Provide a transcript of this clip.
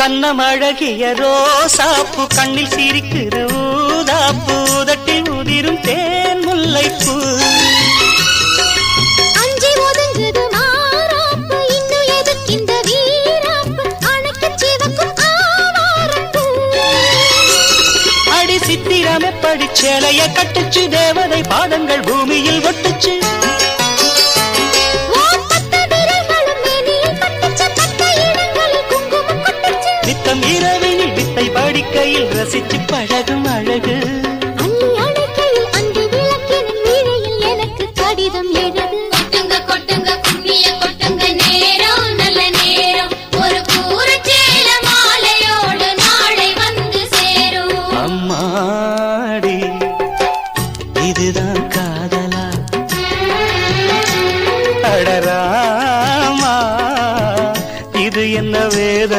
கண்ணமழகிய ரோசாப்பு கண்ணில் சிரிக்குது ஊதாப்பு உதட்டில் உதிரும் தேன் முல்லைப்பூ அஞ்சி ஒதுங்குது மாறாப்பு இன்னும் எதுக்கிந்த வீராப்பு அணைக்கு சிவக்கும் ஆவாரப்பூ அடி சித்திரம் எப்படி சேலைய கட்டுச்சு தேவதை பாதங்கள் பூமியில் ஒட்டுச்சு நித்தம் இரவினில் வித்தை படிக்கையில் ரசிச்சு பழகும் அழகு